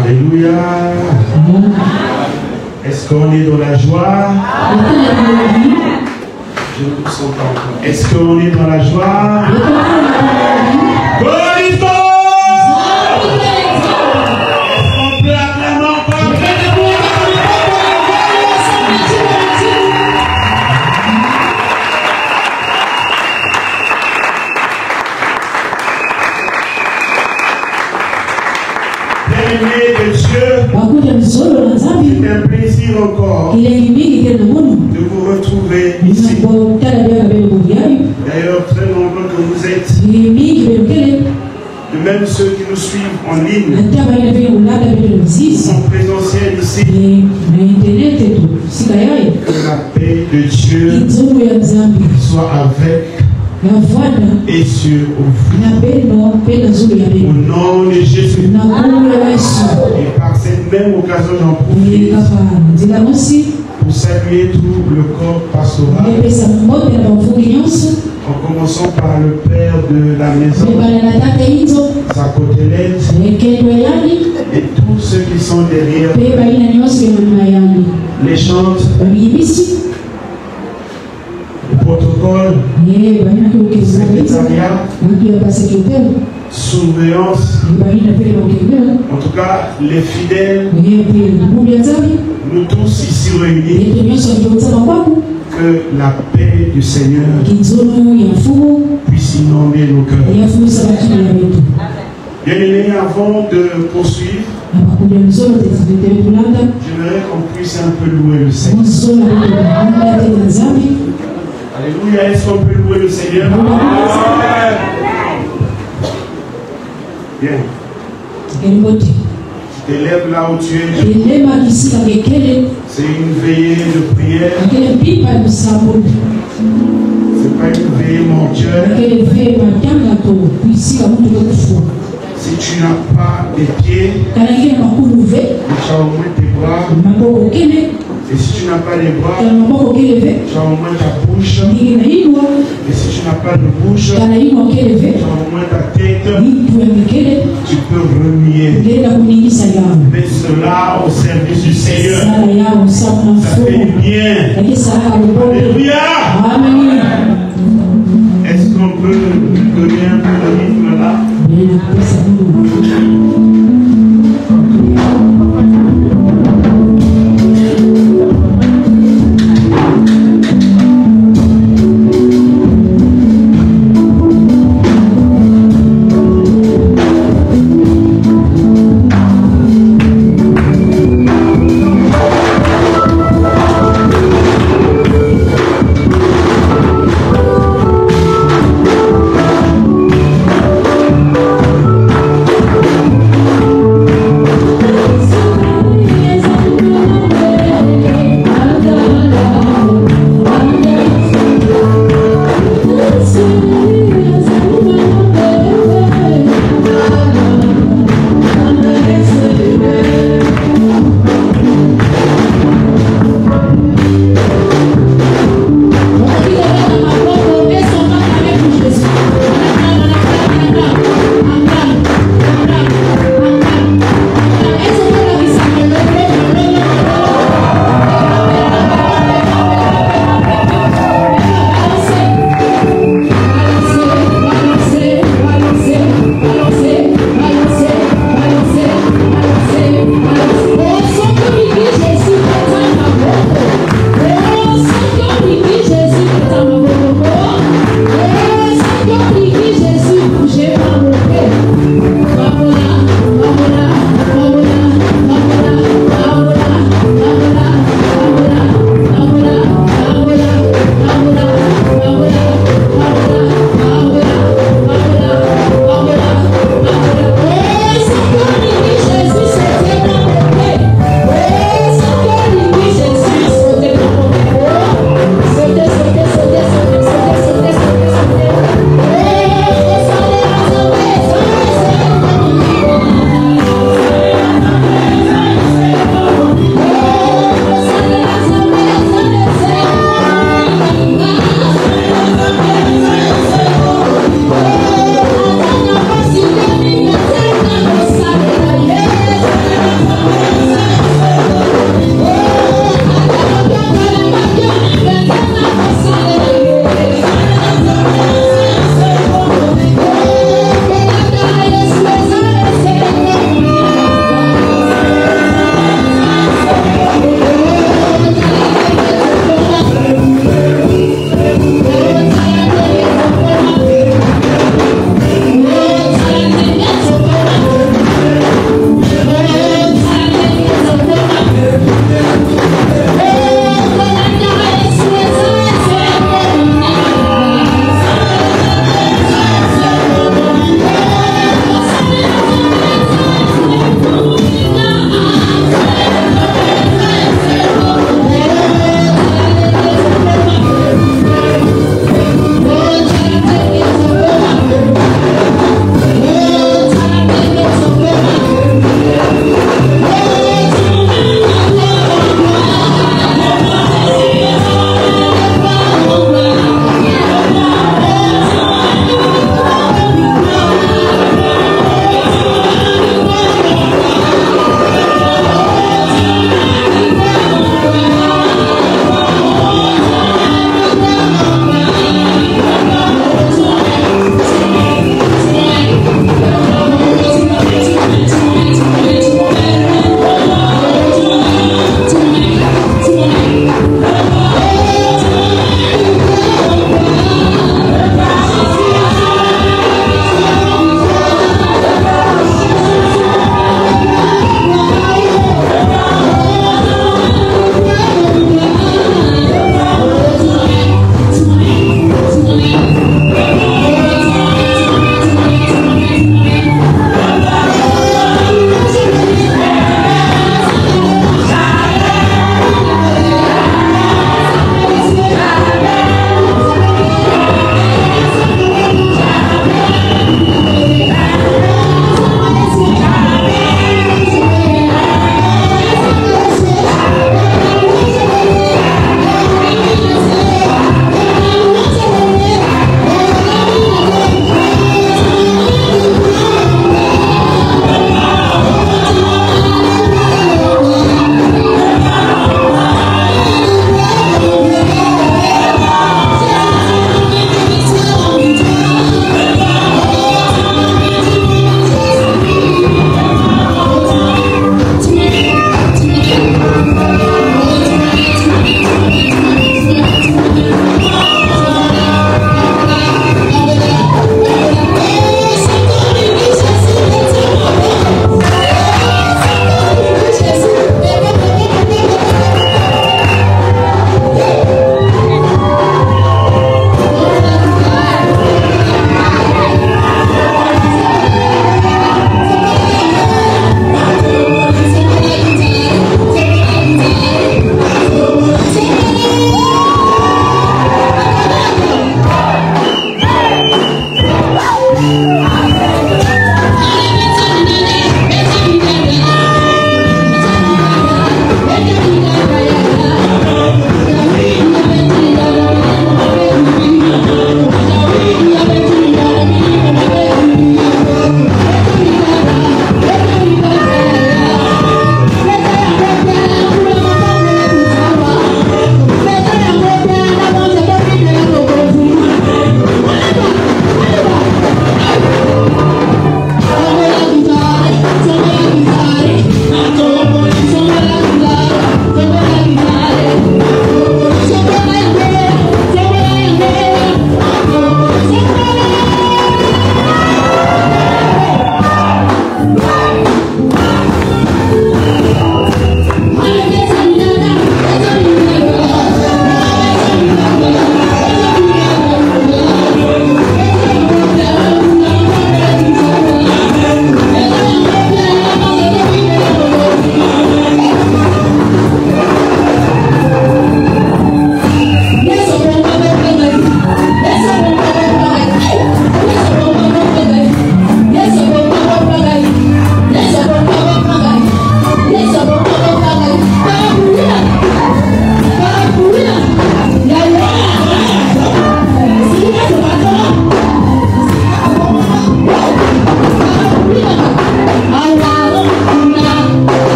Alléluia. Est-ce qu'on est dans la joie? Je ne vous sens pas encore. Est-ce qu'on est dans la joie? On peut acclamer encore. Bien-aimé de Dieu, c'est un plaisir encore de vous retrouver ici. D'ailleurs, très nombreux que vous êtes, de même ceux qui nous suivent en ligne, en présentiel ici, que la paix de Dieu soit avec et sur vous. Au nom de Jésus. Et par cette même occasion, j'en profite pour saluer tout le corps pastoral. En commençant par le père de la maison, sa côtelette, et tous ceux qui sont derrière les chantes, le protocole, secrétariat, surveillance, en tout cas les fidèles, nous tous ici réunis, que la paix du Seigneur puisse inonder nos cœurs. Bien-aimés, avant de poursuivre, j'aimerais qu'on puisse un peu louer le Seigneur. Alléluia, est-ce qu'on peut louer le Seigneur? Bien. Tu t'élèves là où tu es. C'est une veillée de prière. C'est pas une veillée mortuaire. Si tu n'as pas des pieds, tu as au moins tes bras. Et si tu n'as pas les bras, tu as au moins ta bouche. Et si tu n'as pas de bouche, tu as au moins ta tête. Tu peux remuer. Mais cela au service du Seigneur, ça fait du bien. Alléluia. Est-ce qu'on peut donner un peu de rythme là? Oh,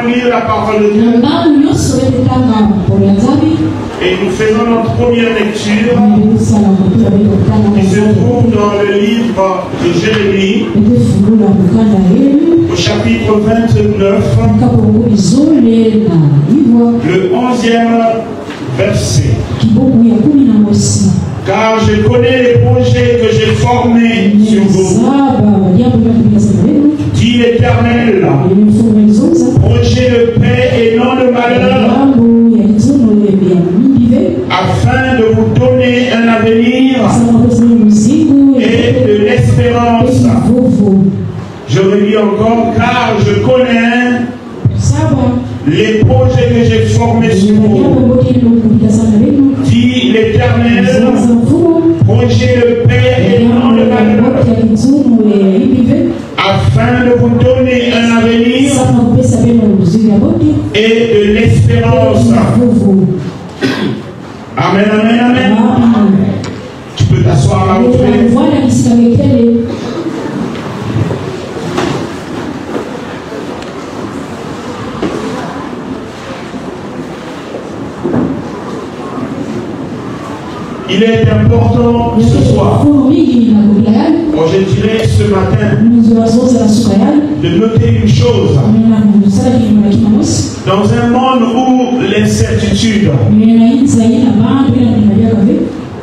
lire la parole de Dieu. Et nous faisons notre première lecture qui se trouve dans le livre de Jérémie, au chapitre 29, le 11e verset. Car je connais les projets que j'ai formés sur vous, dit l'Éternel, projet de paix et non de malheur, afin de vous donner un avenir et de l'espérance. Je relis encore, car je connais les projets que j'ai formés sur vous, dit l'Éternel, projet de paix et non de malheur, afin de vous donner un avenir et de l'espérance. Amen, amen, amen. Tu peux t'asseoir là où tu es. Il est important ce soir, moi je dirais ce matin, de noter une chose. Dans un monde où l'incertitude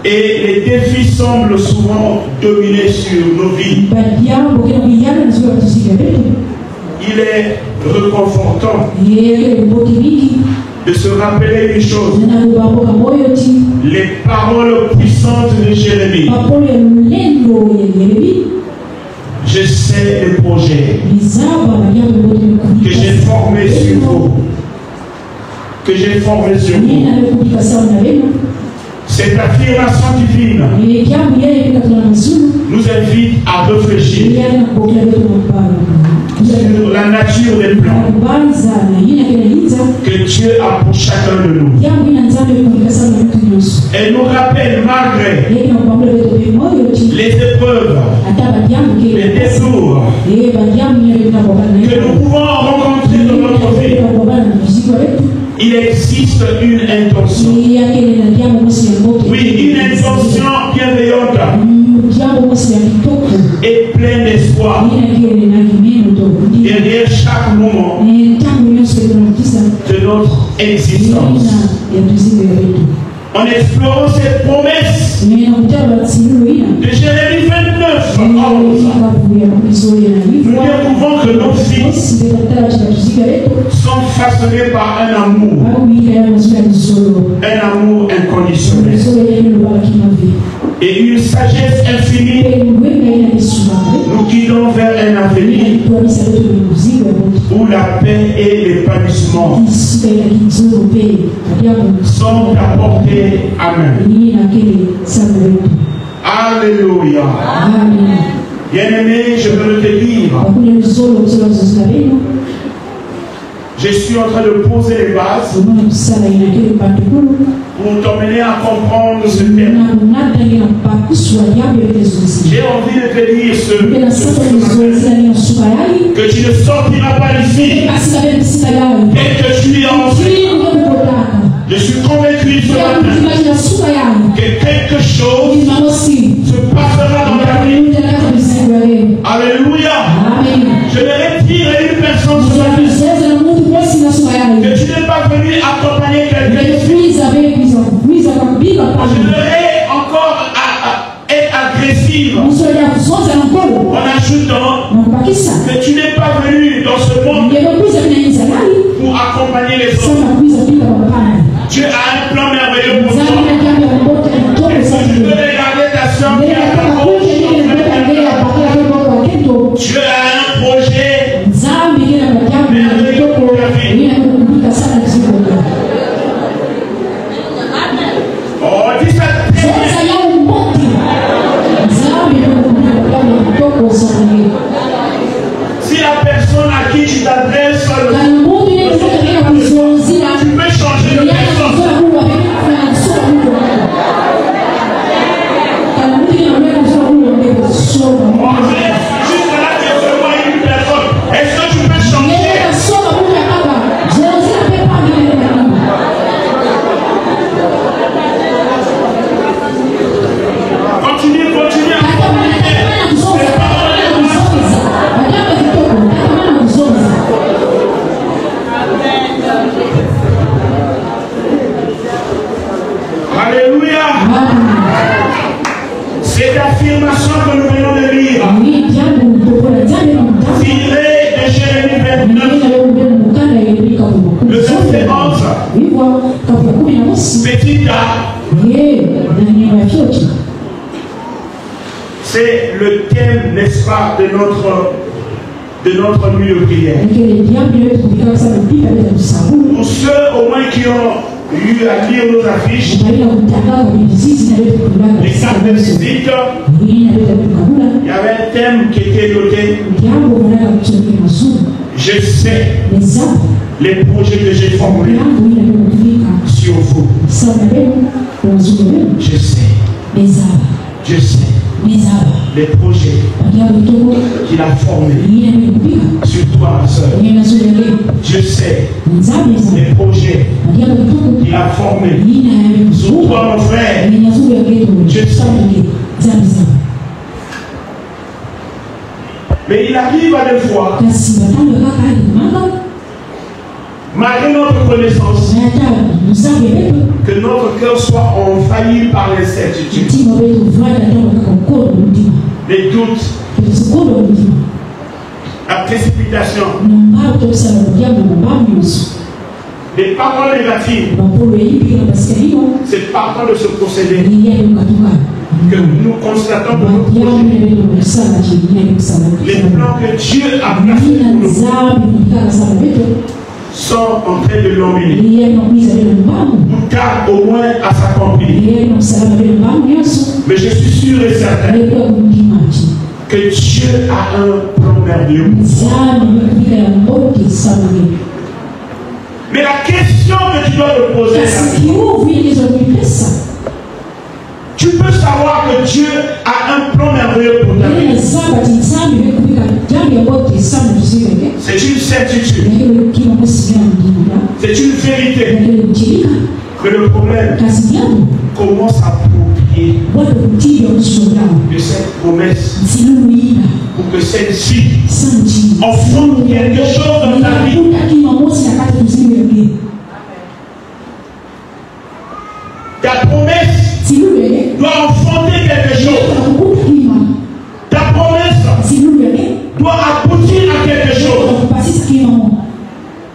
et les défis semblent souvent dominer sur nos vies, il est réconfortant de se rappeler une chose. Les paroles puissantes de Jérémie. Je sais le projet que j'ai formé sur vous. Cette affirmation divine nous invite à réfléchir sur la nature des plans que Dieu a pour chacun de nous. Elle nous rappelle, malgré les épreuves, les détours que nous pouvons rencontrer dans notre vie, il existe une intention. Oui, une intention bienveillante et pleine d'espoir derrière chaque moment de notre existence. En explorant cette promesse de Jérémie 29, nous découvrons que nos vies sont façonnées par un amour inconditionnel et une sagesse infinie nous guidons vers un avenir où la paix et l'épanouissement sont apportés. Amen. Alléluia. Bien-aimé, je veux te dire, je suis en train de poser les bases pour t'emmener à comprendre ce thème. J'ai envie de te dire que tu ne sortiras pas d'ici et que tu es entré. Je suis convaincu ce matin que quelque chose se passera dans ta vie. Alléluia. Je vais retirer une personne ce matin que tu n'es pas venu accompagner quelqu'un. Je devrais encore être agressive en ajoutant que tu n'es pas venu dans ce monde pour accompagner les autres. Dieu a un plan merveilleux pour toi. Et si tu veux regarder ta soeur qui a ta gauche, Dieu a un projet merveilleux pour ta vie. Oh, dis ça. Si la personne à qui tu t'adresses, tu peux changer de personne. Jusqu'à là que je vois une personne, est-ce que tu peux changer? C'est le thème, n'est-ce pas, de notre nuit de prière. Pour ceux au moins qui ont eu à lire nos affiches, les cartes de visite, il y avait un thème qui était noté. Je sais les projets que j'ai formés sur vous. Je sais. Je sais les projets qu'il a formés sur toi, ma soeur. Je sais les projets qu'il a formés sur toi, mon frère. Je sais. Mais il arrive à des fois, malgré notre connaissance, que notre cœur soit envahi par les certitudes, les doutes, la précipitation, les paroles négatives. C'est partant de ce procédé que nous constatons dans notre projet les plans que Dieu a placés pour nous sont en train de l'embellir. Ou tard au moins à s'accomplir. Mais je suis sûr et certain que Dieu a un plan merveilleux. Mais la question que tu dois te poser, tu peux savoir que Dieu a un plan merveilleux pour ta vie. C'est une certitude. C'est une vérité. Mais le problème, comment s'approprier de cette promesse pour que celle-ci enfonce quelque chose dans ta vie. Ta promesse doit enfanter quelque chose. Ta promesse doit aboutir à quelque chose.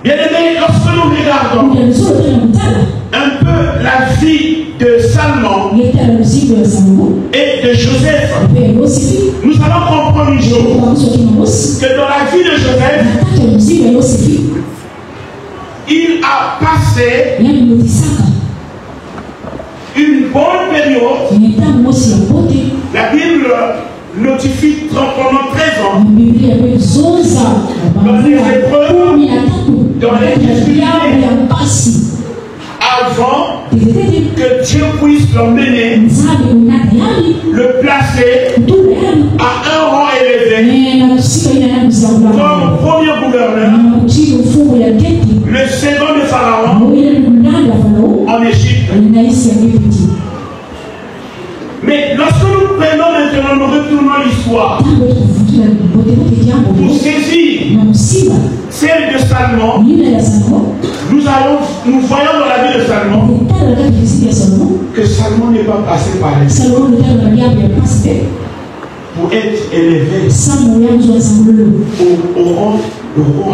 Bien aimé, lorsque nous regardons un peu la vie de Salomon et de Joseph, nous allons comprendre une chose, que dans la vie de Joseph, il a passé une bonne période. La Bible notifie pendant 13 ans dans les épreuves, dans les difficultés, avant que Dieu puisse l'emmener, le placer à un rang élevé comme premier gouverneur, le second de Pharaon en Égypte. Mais lorsque nous prenons maintenant, nous retournons l'histoire pour saisir celle de Salomon, nous voyons dans la vie de Salomon que Salomon n'est pas passé par elle pour être élevé au rang de roi.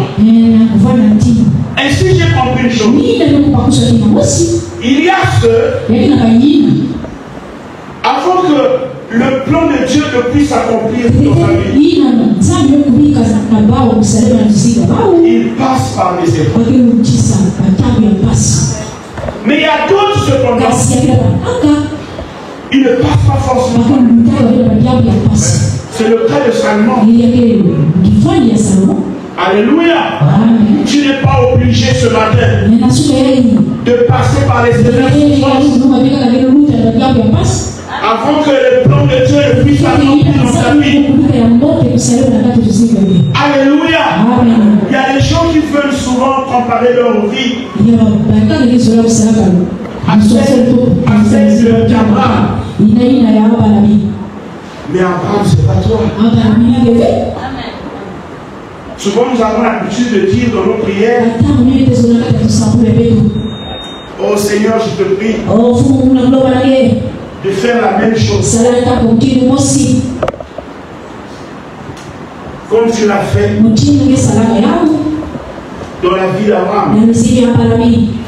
Ainsi j'ai compris une chose. Il y a ceux, avant que le plan de Dieu ne puisse s'accomplir dans sa vie, il passe par les épreuves. Mais il y a d'autres cependant, il ne passe pas forcément. C'est le cas de Salomon. Alléluia. Tu n'es pas obligé ce matin de passer par les épreuves avant que le plan de Dieu ne puisse s'accomplir dans ta vie. Alléluia. Il y a des gens qui veulent souvent comparer leur vie à celle d'Abraham. Mais Abraham, c'est pas toi. Souvent, nous avons l'habitude de dire dans nos prières, oh Seigneur, je te prie de faire la même chose comme tu l'as fait dans la vie d'Abraham.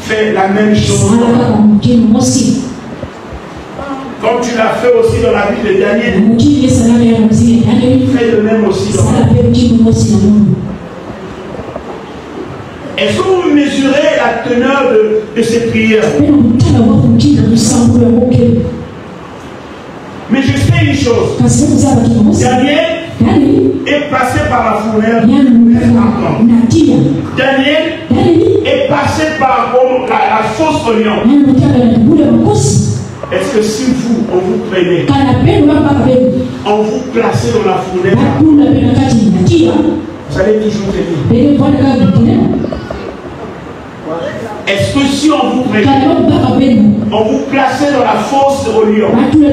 Fais la même chose. Comme tu l'as fait aussi dans la vie de Daniel. Fais le même aussi dans la vie. Est-ce que vous mesurez la teneur de ces prières? Mais je sais une chose. Daniel est passé par la fournaise. Daniel est passé par la fosse au lion. Est-ce que si vous, on vous prenait, on vous placez dans la fournaise, vous allez toujours tenir? Est-ce que si on vous prenait, on vous plaçait dans la fosse au lion, vous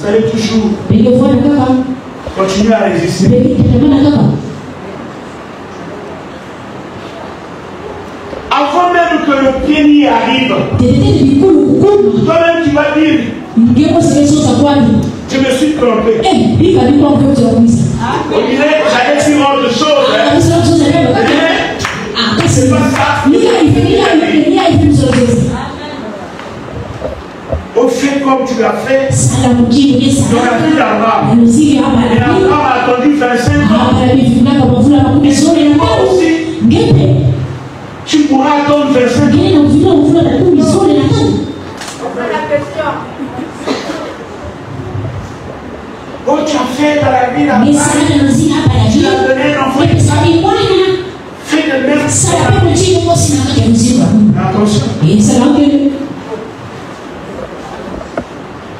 allez toujours continuer à résister? Avant même que le pied n'y arrive, toi-même tu vas dire, je me suis trompé. On dirait, j'allais dire autre chose. C'est pas ça. On fait comme tu l'as fait dans la vie d'Abraham. Et Abraham a attendu 25 ans. Et toi aussi, tu pourras attendre 25 ans. Oh, tu as fait dans la vie d'Abraham. Tu as donné un enfant. Fais de même. Attention.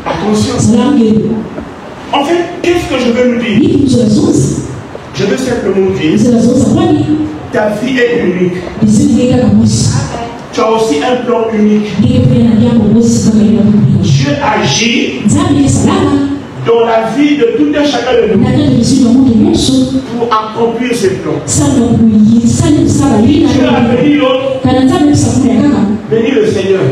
Attention. En fait, qu'est-ce que je veux nous dire? Je veux simplement dire, ta vie est unique. Tu as aussi un plan unique. Dieu agit dans la vie de tout un chacun de nous pour accomplir ses plans. Dieu a béni l'autre, béni le Seigneur.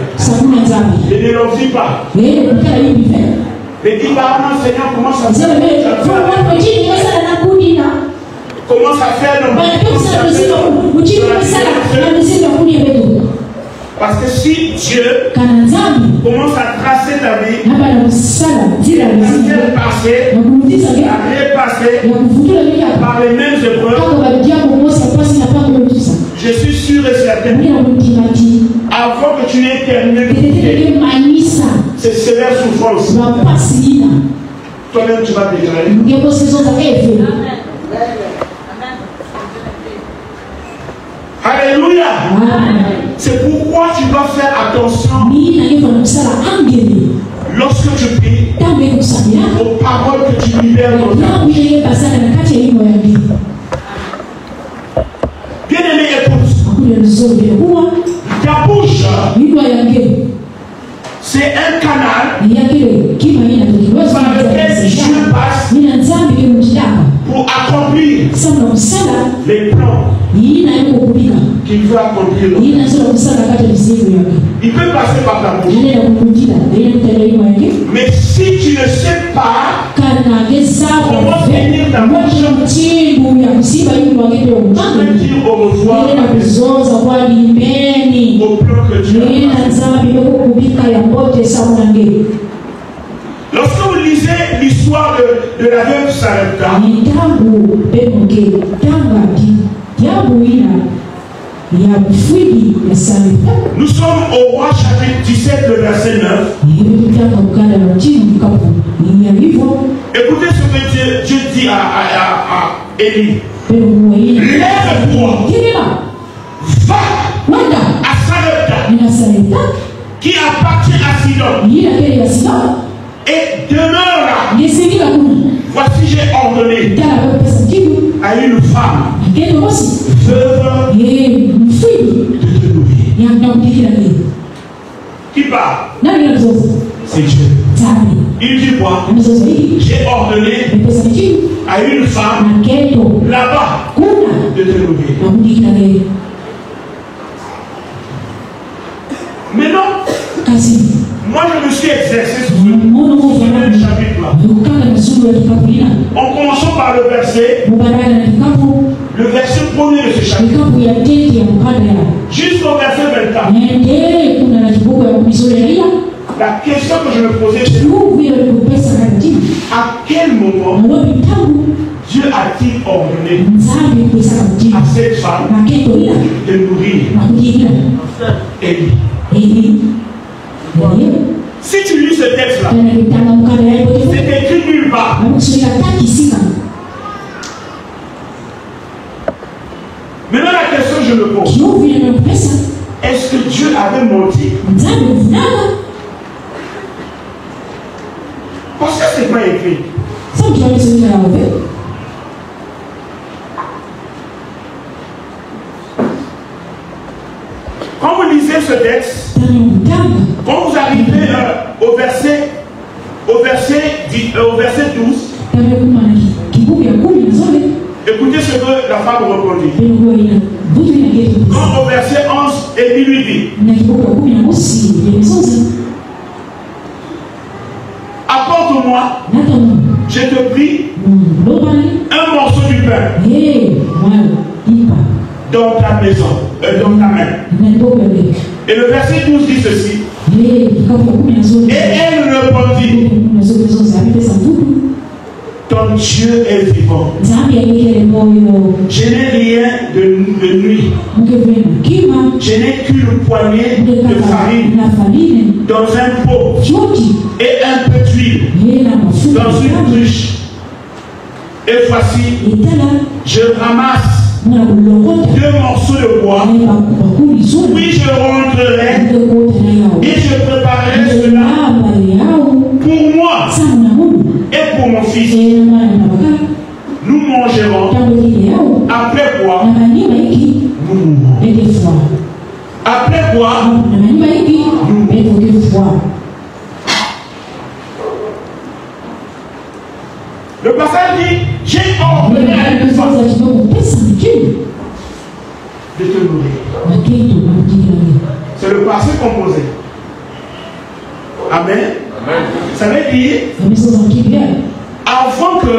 Et ne l'envie pas. Mais dis pas, non Seigneur, commence à faire. Commence à faire parce que si Dieu commence à tracer ta vie, la passé, par les mêmes épreuves, je suis sûr et certain, avant que tu aies terminé ces sévères souffrances, toi-même tu vas déclarer. Alléluia. C'est pourquoi tu dois faire attention lorsque tu pries aux paroles que tu libères dans ta bouche. Bien-aimé, épouse, ta bouche, c'est un canal par lequel Dieu passe pour accomplir les plans qu'il veut accomplir. Il peut passer par ta bouche. Mais si tu ne sais pas comment tenir ta bouche, tu peux dire au revoir au plan que Dieu a. Lorsque vous lisez l'histoire de la veuve Sarepta, nous sommes au roi chapitre 17, le verset 9. Écoutez ce que Dieu dit à Élie. Lève-toi, va à Sarepta, qui appartient à Sidon, et demeure là. Voici, j'ai ordonné à une femme veuve de te nourrir. Qui parle? C'est Dieu. Il dit quoi? J'ai ordonné à une femme là-bas de te nourrir. Maintenant, moi je me suis exercé sur ce chapitre-là. En commençant par le verset premier de ce chapitre, jusqu'au verset 24. La question que je me posais, c'est à quel moment Dieu a-t-il ordonné à cette femme de nourrir Élie? Si tu lis ce texte-là, c'est écrit nulle part. Maintenant, la question que je me pose, est-ce que Dieu avait menti? Parce que ce n'est pas écrit. Quand vous lisez ce texte, quand vous arrivez au verset 12, écoutez ce que la femme répondit. Quand au verset 11, Élie lui dit, apporte-moi, je te prie, un morceau du pain dans ta maison, dans ta main. Et le verset 12 dit ceci. Et elle répondit, ton Dieu est vivant. Je n'ai rien de nuit. Je n'ai qu'une poignée de farine dans un pot et un peu d'huile dans une cruche. Et voici, je ramasse 2 morceaux de bois. Puis je rentrerai et je préparerai cela pour moi et pour mon fils. Nous mangerons. Après quoi, nous mourrons. Après quoi, nous mourrons. Le passage dit, j'ai ordonné à une femme de te nourrir. C'est le passé composé. Amen. Amen. Ça veut dire, avant que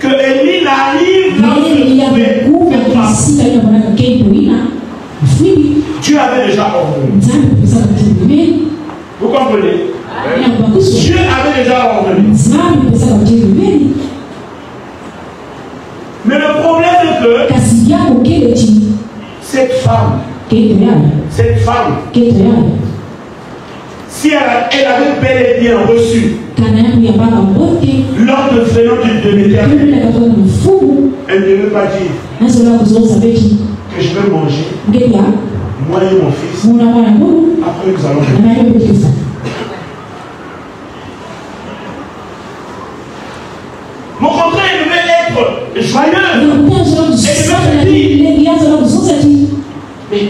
Élie n'arrive là où Dieu avait déjà ordonné. Vous comprenez? Dieu avait déjà ordonné. Mais le problème est que cette femme, si elle avait bel et bien reçu l'ordre venant de l'Éternel, elle ne veut pas dire que je vais manger, moi et mon fils, après nous allons manger. Mon contraire, il devait être joyeux. Mais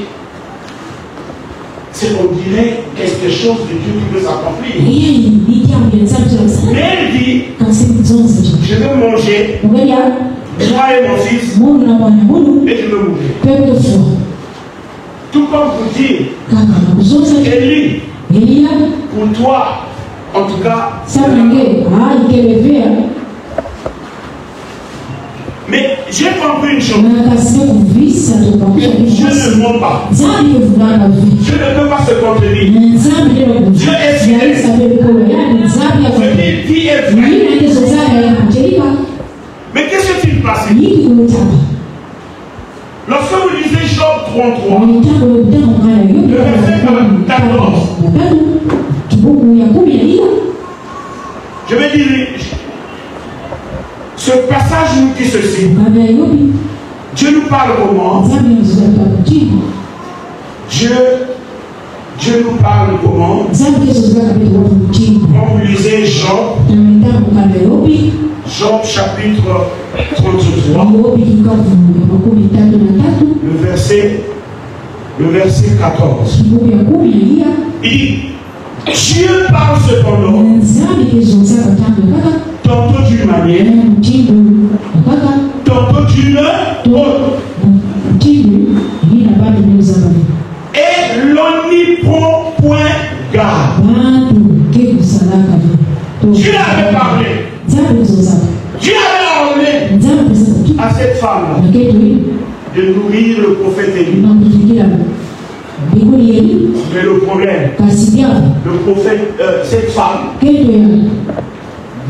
c'est, on dirait, quelque chose de Dieu qui veut s'accomplir. Mais elle dit, je vais manger, moi et mon fils, et je vais mourir. Tout comme pour dire, Élie, pour toi, en tout cas, mais j'ai compris une chose. Dieu ne ment pas. Dieu ne peut pas se contenir. Dieu est fidèle. Ce qu'il dit est vrai. Mais qu'est-ce qui s'est passé? Lorsque vous lisez Job 33, le verset 14, je vais dire, ce passage nous dit ceci. Dieu nous parle comment? Dieu nous parle comment? Quand vous lisez Job chapitre 33, le verset 14. Il dit, Dieu parle cependant tantôt d'une manière, tantôt d'une autre. Et l'on n'y prend point garde. Dieu avait parlé. Dieu avait ordonné à cette femme de nourrir le prophète Élie. Mais le problème, le prophète, cette femme,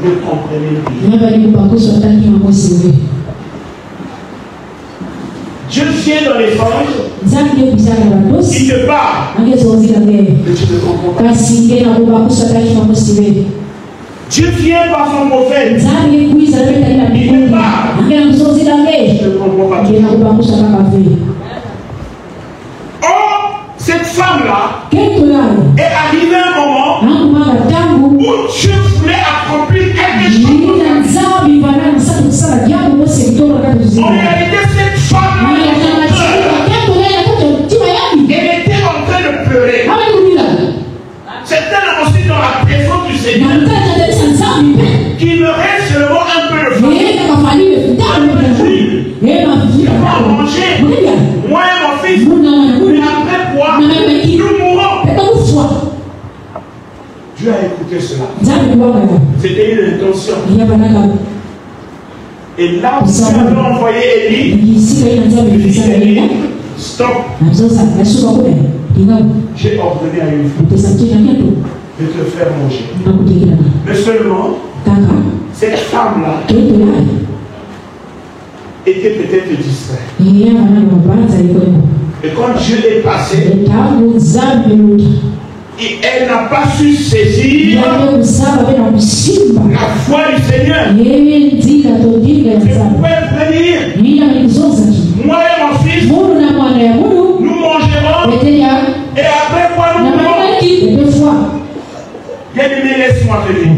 ne comprenait rien. Dieu vient dans les anges, il te parle, mais tu ne comprends pas. Dieu vient par son prophète, il te parle, je ne comprends pas. Or, cette femme-là est arrivée à un moment où Dieu voulait accomplir quelque chose. En réalité, cette femme-là, elle était en train de pleurer. C'était aussi dans la présence du Seigneur qu'il me reste seulement un peu de faim. Il va manger, moi et mon fils, mais après quoi, nous mourrons. Dieu a écouté cela. C'était une intention. Et là où Dieu avait envoyé Élie, stop. J'ai ordonné à une femme de te faire manger. Mais seulement, cette femme-là était peut-être distraite. Et quand Dieu est passé, et elle n'a pas su saisir la foi du Seigneur. C'est pourquoi elle pouvait dire, moi et mon fils, nous mangerons, et après quoi nous mourrons. Bien-aimé, laisse-moi te dire.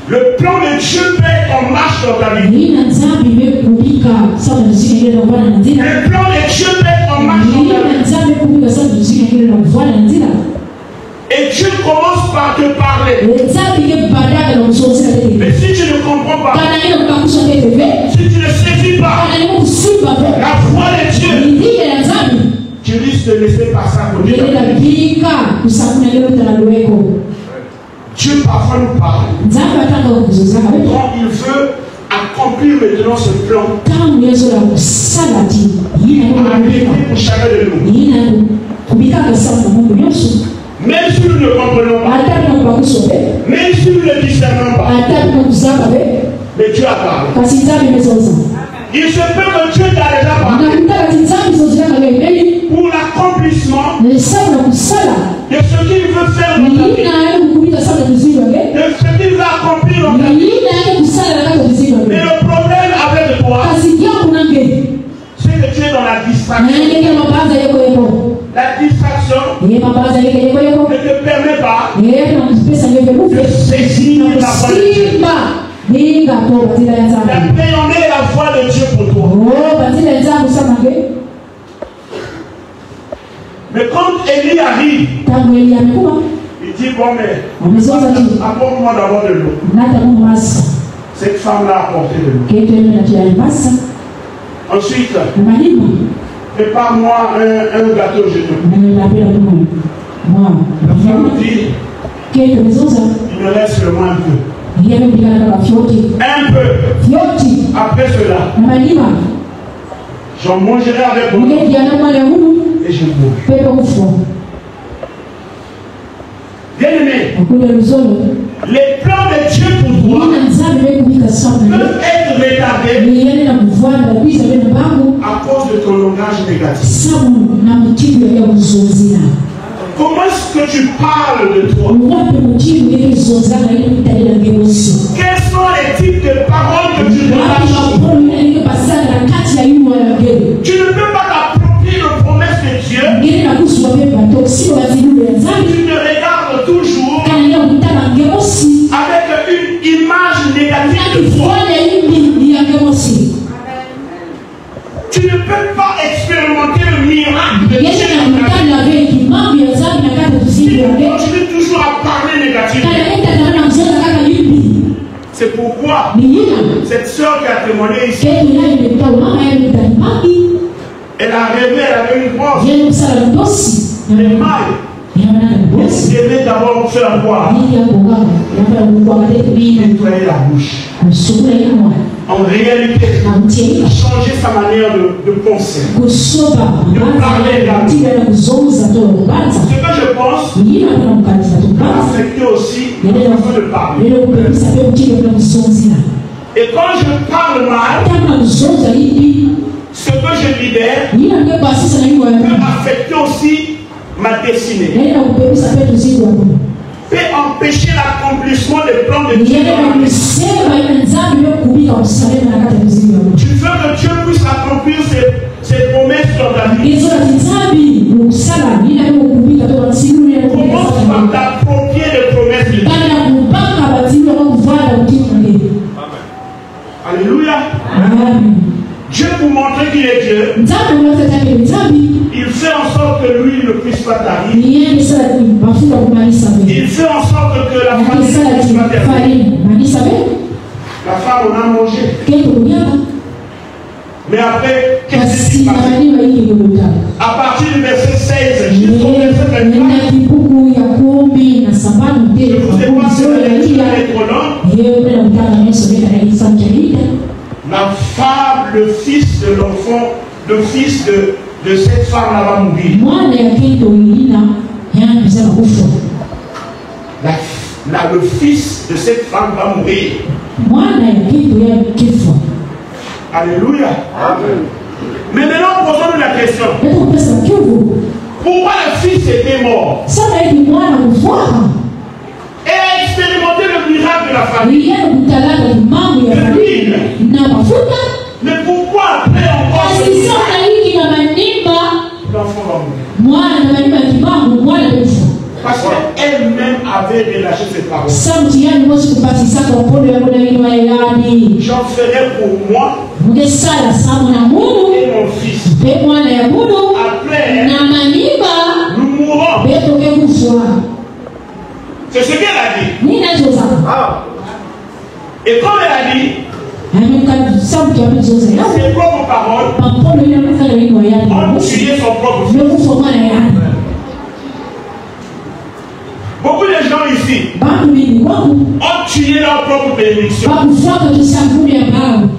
Le plan de Dieu peut être en marche dans ta vie. Le plan de Dieu peut être en marche dans ta vie. Et Dieu commence par te parler. Mais si tu ne comprends pas, si tu ne saisis pas la voix de Dieu, tu risques de laisser passer à côté de ta vie. Dieu parfois nous parle quand il veut accomplir maintenant ce plan pour chacun de nous. Même si nous ne comprenons pas, même si nous ne discernons pas, mais Dieu a parlé. Il se peut que Dieu t'a déjà parlé pour l'accomplissement de ce qu'il veut faire dans ta vie, de ce qu'il veut accomplir dans ta vie. Mais le problème avec toi, c'est que tu es dans la distraction. La distraction ne te permet pas de saisir la voix de Dieu, d'appréhender la voix de Dieu pour toi. Mais quand Élie arrive, il dit, bon, mais apporte-moi d'abord de l'eau. Cette femme-là a apporté de l'eau. Ensuite, prépare-moi un gâteau jeton. La femme dit, il me reste seulement un peu. Un peu. Après cela, j'en mangerai avec vous et je mourrai. Bien-aimé, les plans de Dieu pour toi peuvent être retardés à cause de ton langage négatif. Comment est-ce que tu parles de toi? Quels sont les types de paroles que tu dois lâcher? Tu ne peux pas t'approprier les promesses de Dieu. Tu te regardes toujours avec une image négative de toi. Tu ne peux pas expérimenter le miracle de Dieu. Tu continues toujours à parler négativement. C'est pourquoi cette soeur qui a témoigné ici, elle a rêvé, elle avait une grosse. Elle mal. Elle devait d'abord faire boire. Nettoyer la bouche. en réalité, changer sa manière de penser, de parler également. Ce que je pense va affecter aussi la façon de parler. Et quand je parle mal, ce que je libère peut affecter aussi ma destinée. Peut empêcher l'accomplissement des plans de Dieu. Tu veux que Dieu puisse accomplir ses promesses dans ta vie. Commence par t'approprier les promesses de Dieu. Alléluia. Dieu pour montrer qu'il est Dieu, il fait en sorte que lui ne puisse pas t'arriver. Il fait en sorte que la famille ne puisse pas t'arriver. La femme on a mangé. Mais après, qu'est-ce qui se passe? À partir du verset 16 jusqu'au verset 24, je vous ai passé la lecture la femme, le fils de l'enfant, le fils de cette femme-là va mourir. Le fils de cette femme va mourir. Alléluia. Amen. Mais maintenant, posons-nous la question. Pourquoi le fils était mort? Et a expérimenté le miracle de la famille. De l'huile. Mais pourquoi après encore l'enfant va mourir? Parce qu'elle-même avait relâché ses paroles. J'en ferai pour moi et mon fils. Après, nous mourrons. C'est ce qu'elle a dit. Et comme elle a dit, ses propres paroles ont tué son propre fils. Beaucoup de gens ici ont tué leur propre bénédiction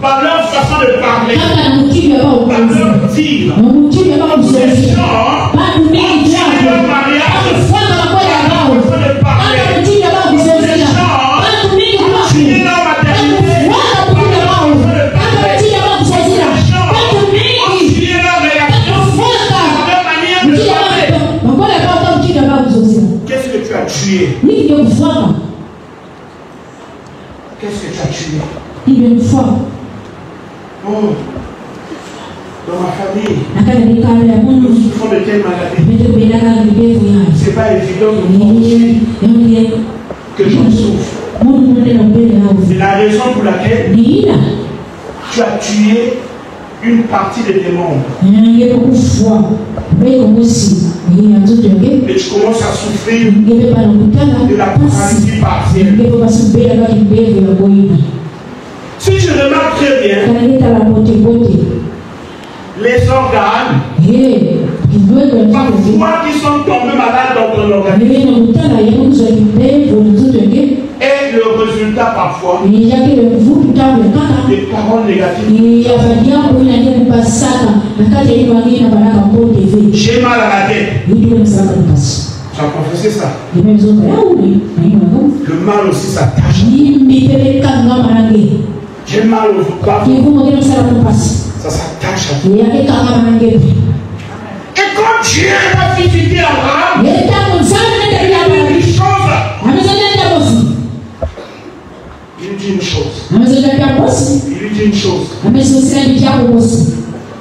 par leur façon de parler, par leur dire. Ces gens ont tué leur mariage par leur façon de parler. Ces gens ont tué leur maternité par leur façon de parler. Ces gens ont tué leur réaction par leur manière de parler. Qu'est-ce que tu as tué? Qu'est-ce que tu as tué? Oh, dans ma famille, nous souffrons de telle maladie. C'est pas évident de moi que j'en souffre. C'est la raison pour laquelle tu as tué une partie de tes membres. Et tu commences à souffrir de la paralysie partielle. Si tu remarques très bien, les organes, parfois qui sont tombés malades dans ton organisme, et le résultat parfois des paroles négatives. J'ai mal à la tête. Tu as confessé ça. Le mal aussi s'attache. J'ai mal au ventre. Ça s'attache à toi. Et quand Dieu va visiter Abraham, il dit une chose. Il dit une chose. Il lui dit une chose.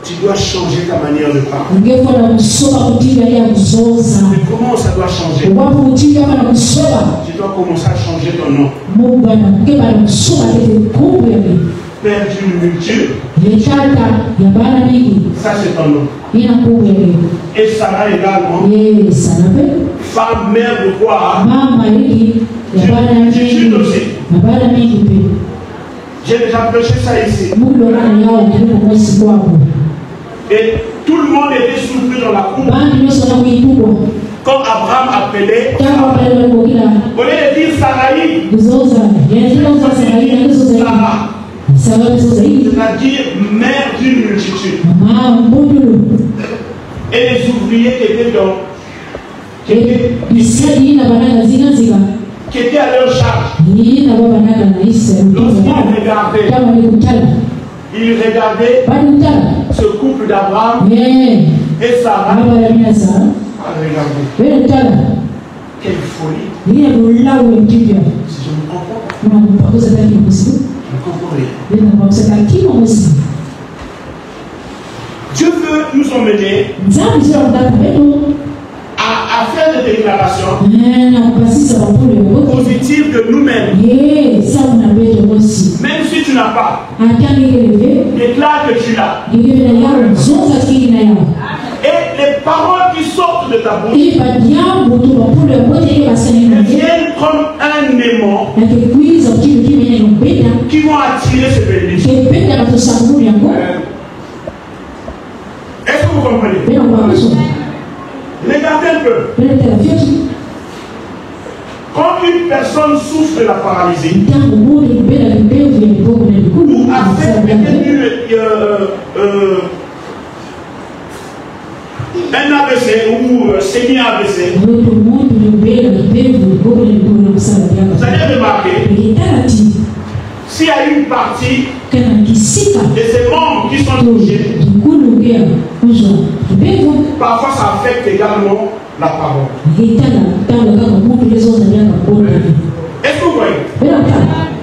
Tu dois changer ta manière de parler. Mais comment ça doit changer? Tu dois commencer à changer ton nom. Père d'une multitude. Ça c'est ton nom. Et Sarah également. Femme, mère de quoi? Multitude aussi. J'ai déjà prêché ça ici. Et tout le monde était soufflé dans la cour. Quand Abraham appelait, au lieu de dire Sarai, Sarah. C'est-à-dire mère d'une multitude. Et les ouvriers qui étaient qui étaient à leur charge. Lorsqu'ils regardaient ce couple d'Abraham et Sarah. Regardez. Quelle folie. Si je ne comprends pas. Je ne comprends rien. Dieu veut nous emmener à faire des déclarations positives de nous-mêmes. Même si tu n'as pas, déclare que tu l'as. Et les paroles qui sortent de ta bouche viennent comme un aimant qui vont attirer ce bénéfice. Est-ce que vous comprenez? Regardez un peu. Quand une personne souffre de la paralysie ou a fait un AVC ou semi-AVC, vous allez remarquer s'il y a une partie de ces membres qui sont touchés, parfois ça affecte également la parole. Est-ce que vous voyez?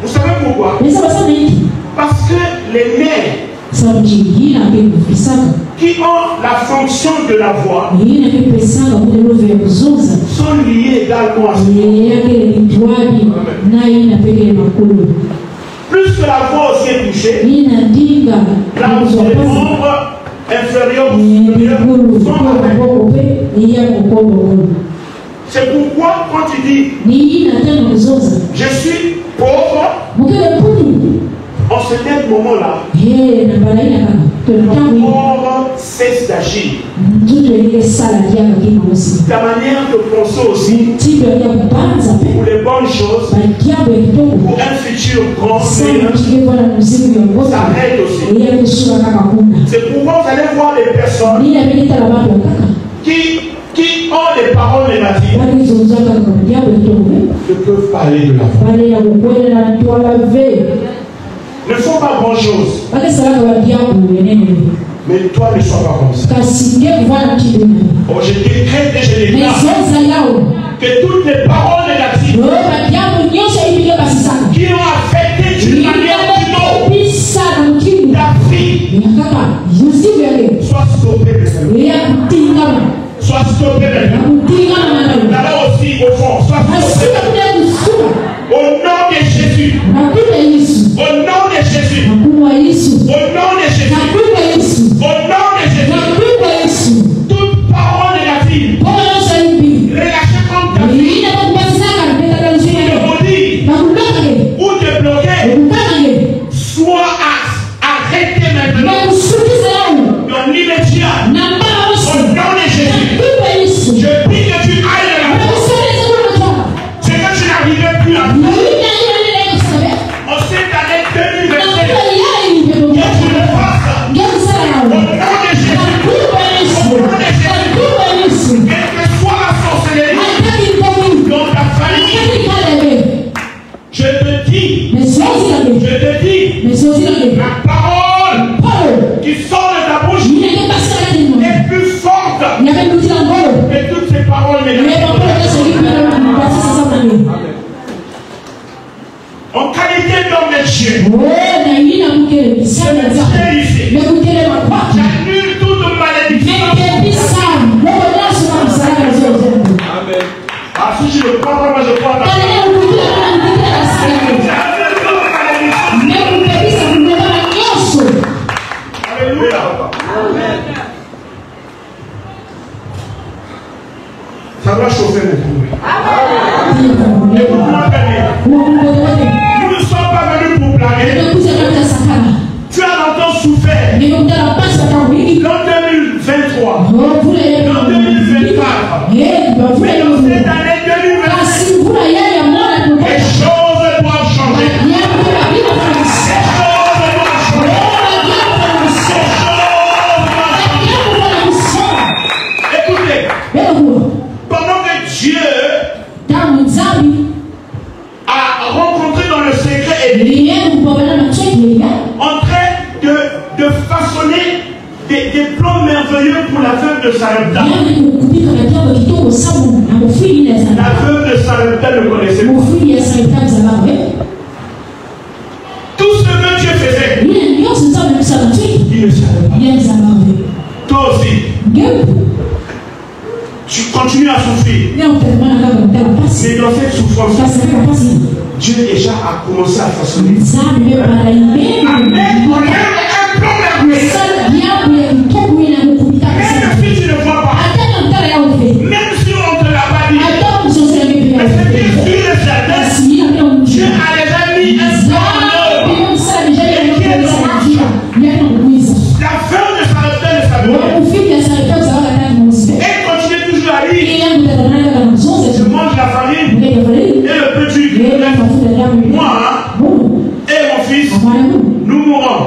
Vous savez pourquoi? Parce que les nerfs qui ont la fonction de la voix sont liés également à ce. Plus que la voix aussi est touchée, là où les membres inférieurs ou supérieurs sont affectés. C'est pourquoi quand tu dis je suis pauvre, en ce même moment-là, ton corps cesse d'agir. Ta manière de penser aussi pour les bonnes choses, pour un futur grand, s'arrête aussi. C'est pourquoi vous allez voir les personnes qui ont des paroles négatives ne peuvent parler de la foi. Ne font pas grand chose. Mais toi ne sois pas comme ça. Oh, je décrète et je déclare que toutes les paroles négatives qui ont affecté d'une manière ou d'une autre ta vie soient stoppées maintenant. Sois stoppé maintenant. Là-bas aussi, au fond, sois stoppé. Au nom de Jésus. Au nom de Jésus. Au nom de Jésus. Au nom de Jésus. Toute parole négative relâchée contre ta vie, te maudire ou te bloquer, soit arrêtée maintenant. Dans l'immédiat. Au nom de Jésus. Je prie que tu ailles de la force. C'est que tu n'arriverais plus à faire. En cette année 2021, que tu le fasses. Au nom de Jésus. Au nom de Jésus. Quelle que soit la sorcellerie dans ta famille, je te dis, la parole qui sort de ta bouche est plus forte que toutes ces paroles négatives. En qualité d'homme de Dieu, j'annule toute malédiction. Amen. Ah, si je ne crois pas, moi je crois pas. Alléluia. Amen. Ça doit chauffer maintenant. Et pour moi, nous ne sommes pas venus pour blaguer. Tu as longtemps souffert. En 2023. En 2024. Et dans cette année 2024. Les choses doivent changer. Les choses des plans merveilleux pour la veuve de Sarepta. La veuve de Sarepta ne connaissait pas. Tout ce que Dieu faisait, il ne savait pas. Toi aussi, tu continues à souffrir. Mais dans cette souffrance, Dieu déjà a commencé à façonner. Amen. Même si tu ne vois pas, même si on ne te l'a pas dit, mais c'est bien sûr et certain, Dieu a déjà mis un plan en œuvre. La veuve de Sarepta ne savait pas. Elle continue toujours à dire, je mange la farine et le petit. Moi et mon fils, nous mourrons.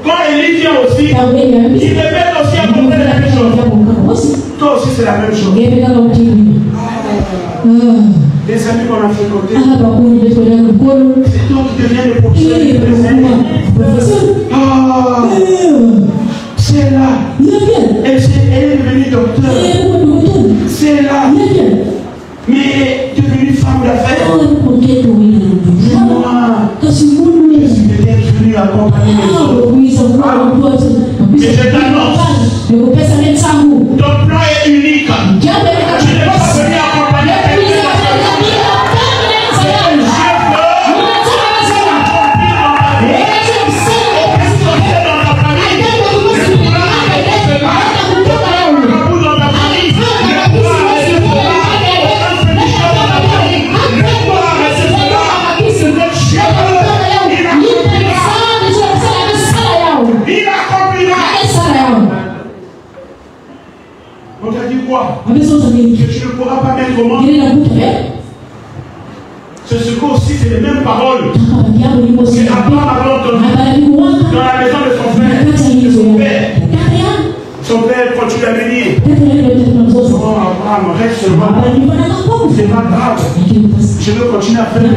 Quand Élie vient aussi, il répète aussi à peu près la même chose. Toi aussi, c'est la même chose. Les amis qu'on a fréquentés, c'est toi qui deviens le professeur. C'est là. Elle est devenue docteur. C'est là. Mais devenue femme d'affaires. Moi, je suis peut-être venu accompagner les autres. Et je t'annonce, ton plan est unique. Tu n'es pas venu accompagner quelqu'un. Que tu ne pourras pas mettre au monde. Ce secours aussi, c'est les mêmes paroles que Abraham avait entendues dans la maison de son frère. Son père continue à venir. Oh, Abraham, reste seulement. C'est pas grave. Je veux continuer à faire le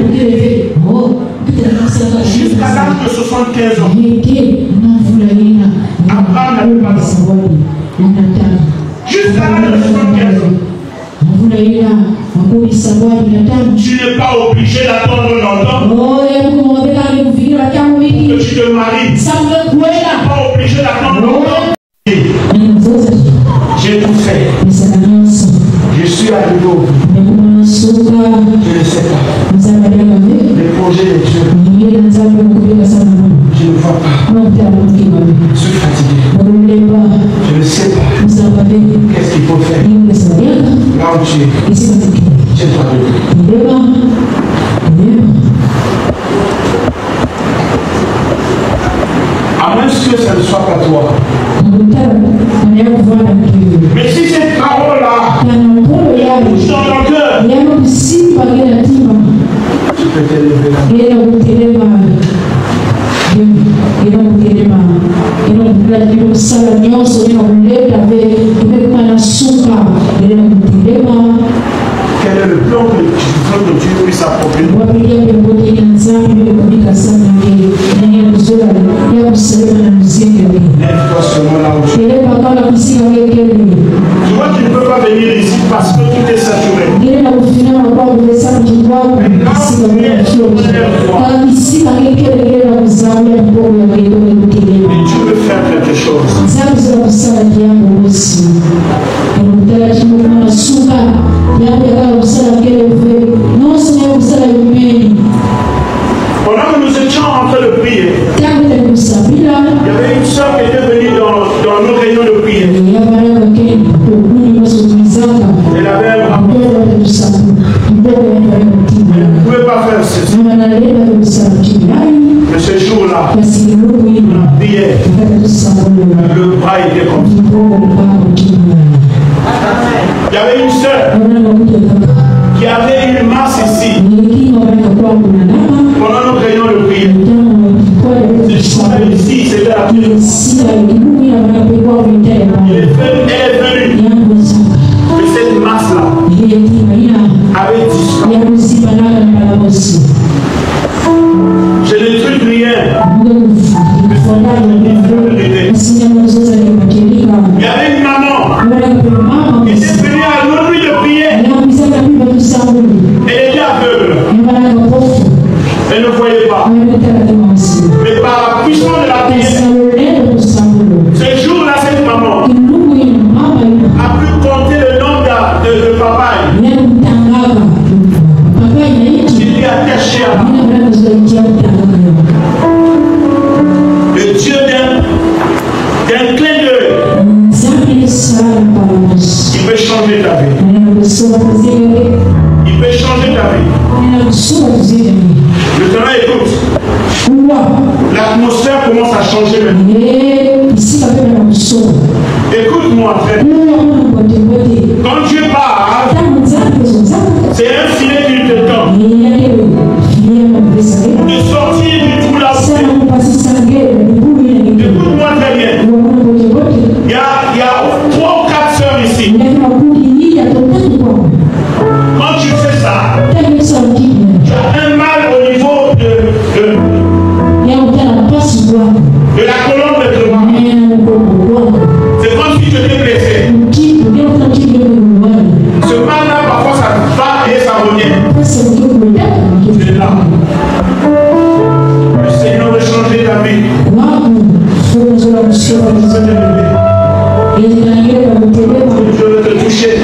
jusqu'à l'âge de 75 ans. Abraham n'avait pas d'enfant. Jusqu'à l'âge de 75 ans. Tu n'es pas obligé d'attendre longtemps que tu te maries. Tu n'es pas obligé d'attendre longtemps. J'ai tout fait. Je suis à nouveau. Je ne sais pas. Les projets de Dieu. Je ne vois pas. Je suis fatigué. Je ne sais pas. Qu'est-ce qu'il faut faire? Là où tu es. C'est toi Dieu. À moins que ça ne soit pas toi. Mais si cette parole-là touche dans ton cœur, tu peux t'élever là. Quel est le plan que tu veux que Dieu puisse accomplir? Lève-toi seulement là où tu es. Tu vois, tu ne peux pas venir ici parce que tout est saturé. Mais là où tu es, mais tu veux faire quelque chose. Pendant que nous étions en train de prier, il y avait une soeur qui était venue dans nos réunions de prière. Elle avait un rapport. Elle ne pouvait pas faire ceci. Mais ce jour-là, on a prié. Le bras était comme ça. Il y avait une soeur qui avait une masse ici. Pendant nos réunions de prière. Ici, c'était la prière. Elle est venue. Et cette masse-là avait disparu. Je ne truc rien. Mais son âge est Il peut changer ta vie. Maintenant, écoute. L'atmosphère commence à changer maintenant. Écoute-moi, frère. Quand Dieu parle, c'est un filet qu'il te donne. De sortir du trou là où écoute-moi très bien. Il y a 3 ou 4 sœurs ici. Quand tu fais ça, tu as un mal au niveau de la colonne vertébrale. C'est comme si tu étais blessé. Ce mal-là, parfois, ça va et ça revient. C'est là. Le Seigneur veut changer ta vie. Je veux te toucher.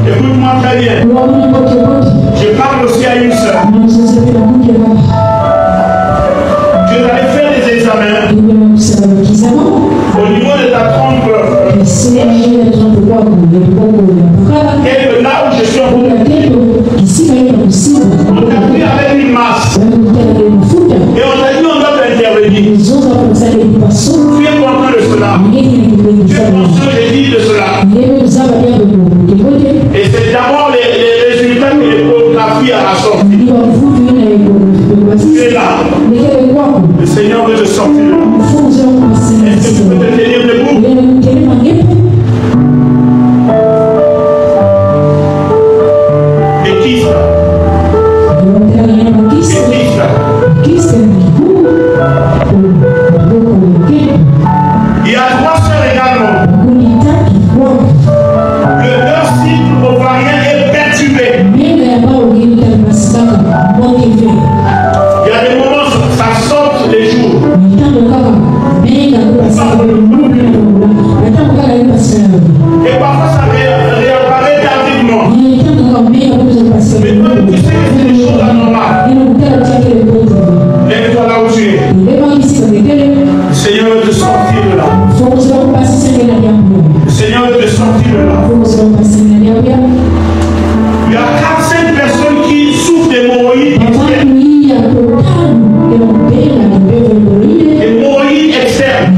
Écoute-moi très bien. Je parle aussi à une sœur. Tu allais faire des examens au niveau de ta trompe. Et là où je suis en train de on t'a pris avec une masse. Et on t'a dit on doit intervenir. Tu es content de cela. Tu es conscient, j'ai dit de cela. Et c'est d'abord les résultats que l'échographie a sortis. Tu es là. Le Seigneur veut te sortir de là. Est-ce que tu peux te tenir debout? Et qui ça? Il y a 3 sœurs également. Leur cycle ovarien est perturbé. Il y a des moments, ça saute les jours. Et parfois, ça réapparaît tardivement. Mais toi, tu sais que c'est des choses anormales. Lève-toi là où tu es. Le Seigneur veut te sortir de là. Le Seigneur veut te sortir de là. Il y a 45 personnes qui souffrent d'hémorroïdes externes.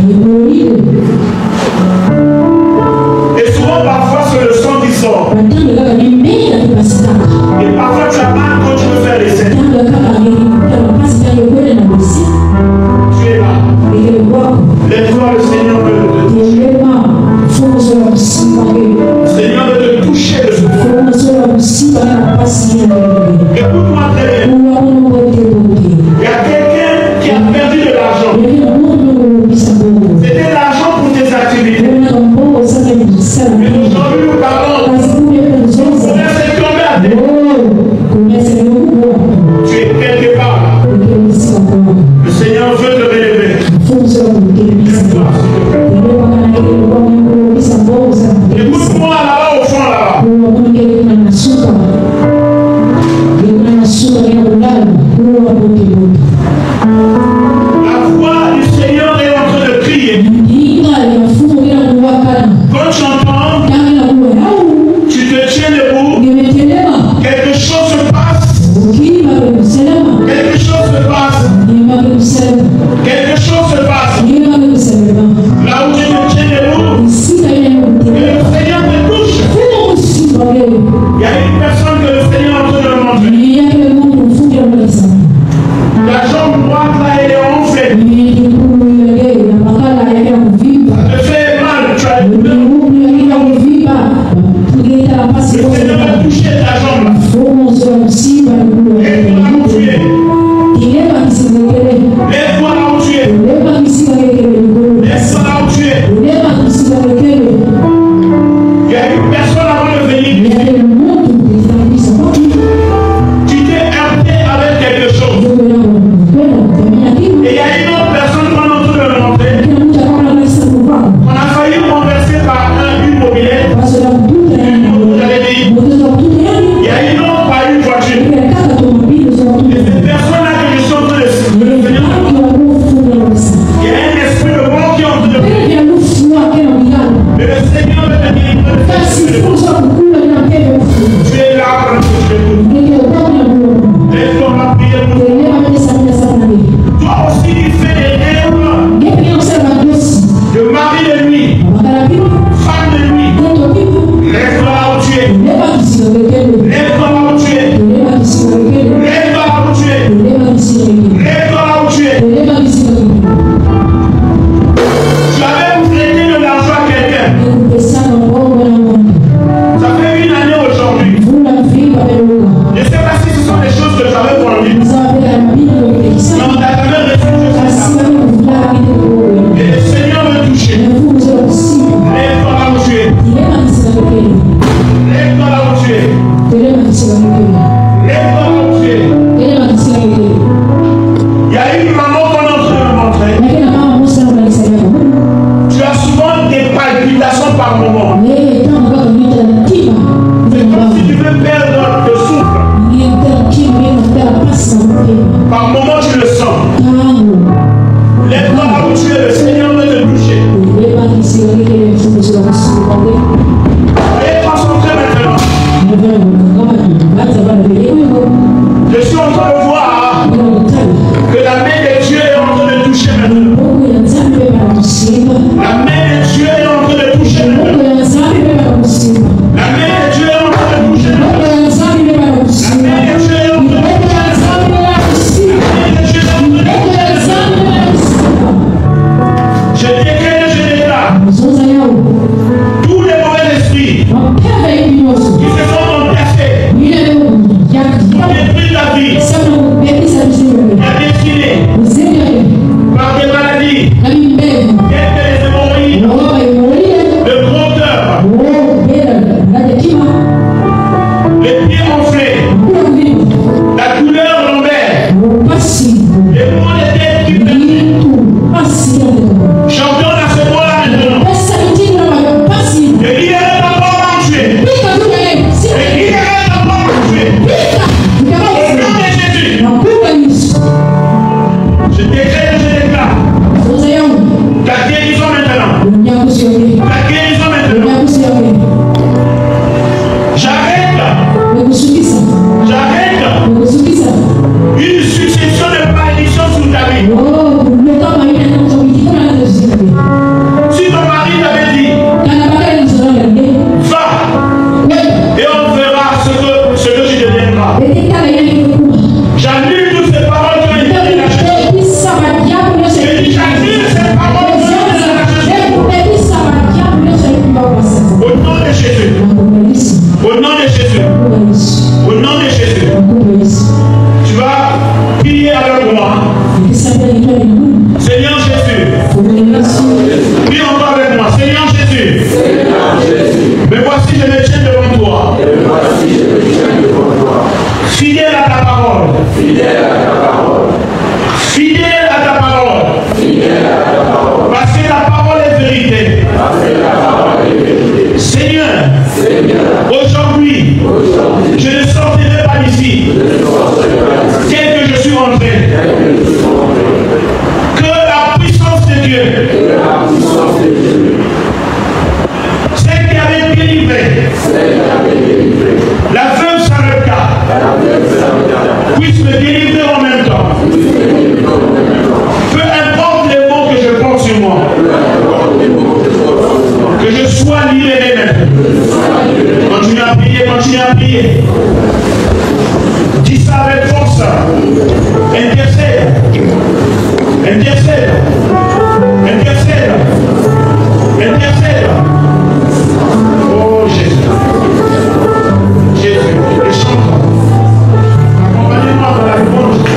Et souvent, parfois, c'est le sang qui sort. Et parfois, tu as mal quand tu veux faire les scènes. Tu es là. Lève-toi, le Seigneur veut te toucher. Le Seigneur veut te toucher de ce écoute-moi très bien. Il y a quelqu'un qui a perdu de l'argent. C'était l'argent pour tes activités. Mais aujourd'hui, nous parlons. Tu es quelque part là. Le Seigneur veut te relever. Écoute-moi là-bas au fond là-bas. La voix du Seigneur est en train de crier. Quand tu entends, tu te tiens debout. Quelque chose se passe. Quelque chose se passe. Quelque chose se passe. Là où tu te tiens debout, le Seigneur te touche. Il y a une personne que le Seigneur est en train de montrer. La jambe droite là, elle est enflée. Ça te fait mal. Tu as une douleur. Le Seigneur va toucher ta jambe là. Et là où tu es. Lève-toi là où tu es. Lève-toi là où tu es. Il y a une personne avant de venir. Tu t'es heurté avec quelque chose. Et il y a une autre personne qu'on est en train de le montrer. On a failli renverser par une mobilette. Vous allez dire, Continue à prier, continue à prier. Dis ça avec force. Intercède. Intercède. Intercède. Intercède. Oh Jésus. Jésus. Et chante. Accompagnez-moi dans la réponse.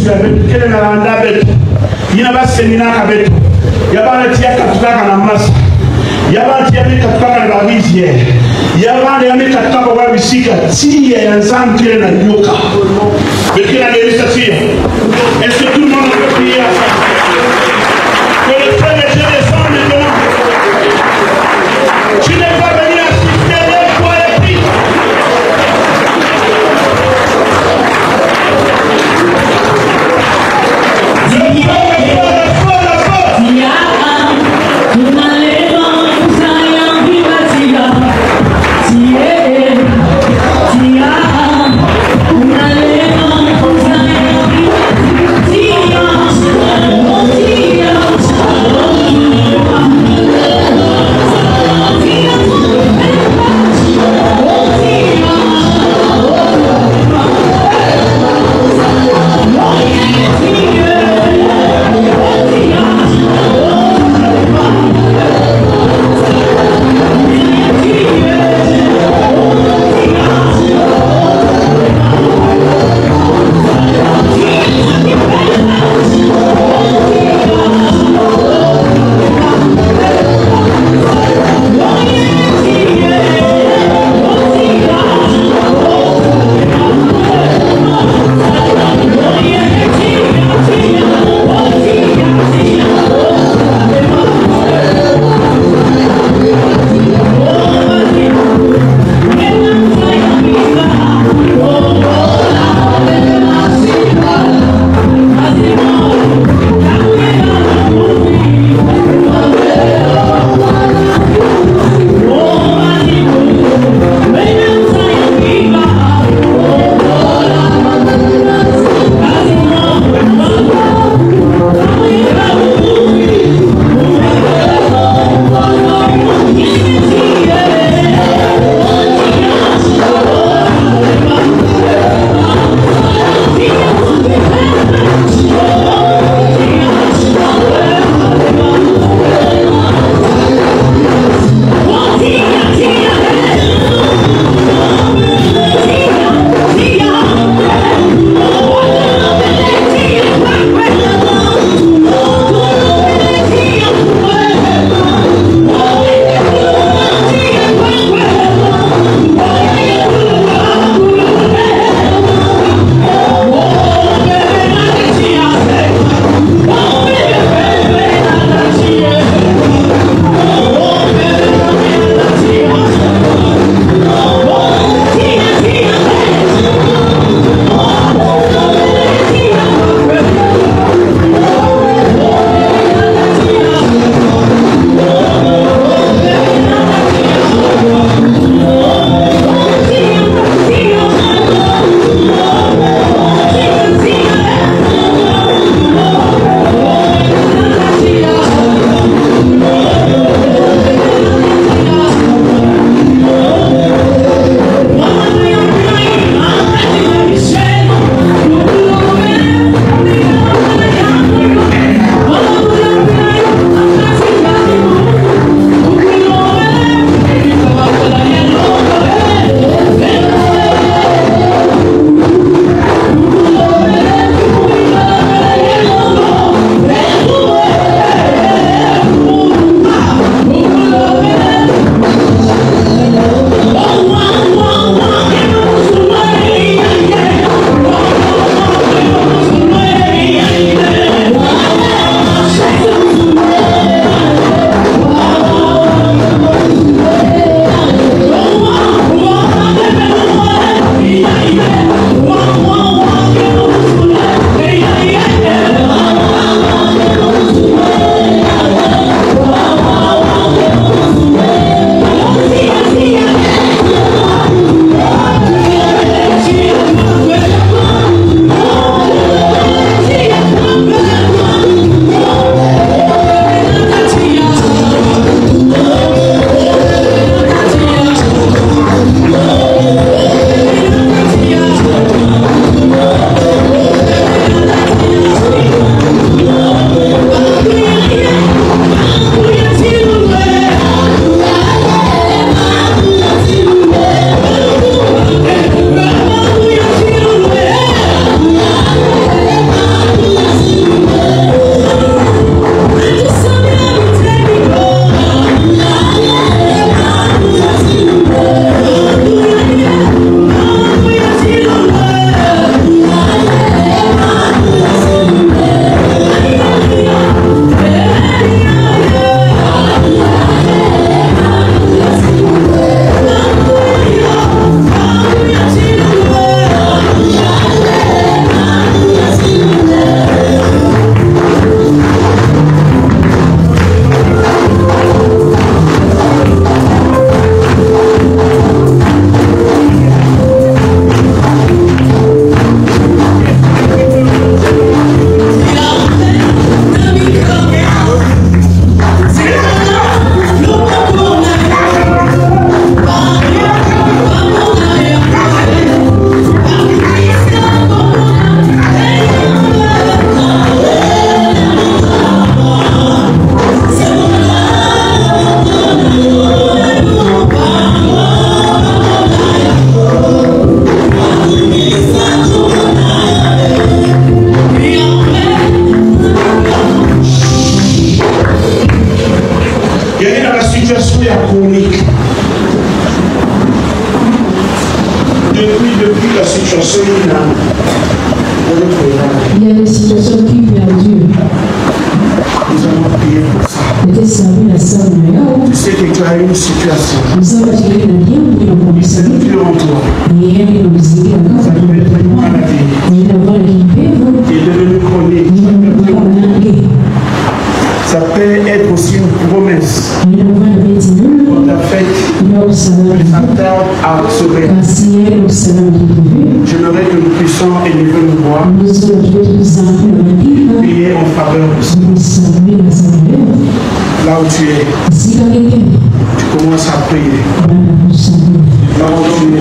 ya betu kele na landa betu ina ba seminaka betu yabana tia katukaka na masa yabana tia katukaka na babizie yabana yami katukaka wa bisika tia ya nzambe kele na nyoka bekina ndelisa tia. Est-ce que tout le monde peut prier à ça? Que le feu de Dieu descende maintenant. Tu n'es pas venu assister les fois et puis Yeah. Il y a des situations qui perdurent. Nous allons prier pour ça. Tu sais que tu as une situation. C'est dur en toi. Ça peut être une maladie. Qui est devenue chronique. Ça peut être aussi une promesse qu'on t'a faite, mais ça tarde à se réaliser. J'aimerais que nous puissions élever nos voix, prier en faveur de ça. Là où tu es, tu commences à prier. Là où tu es.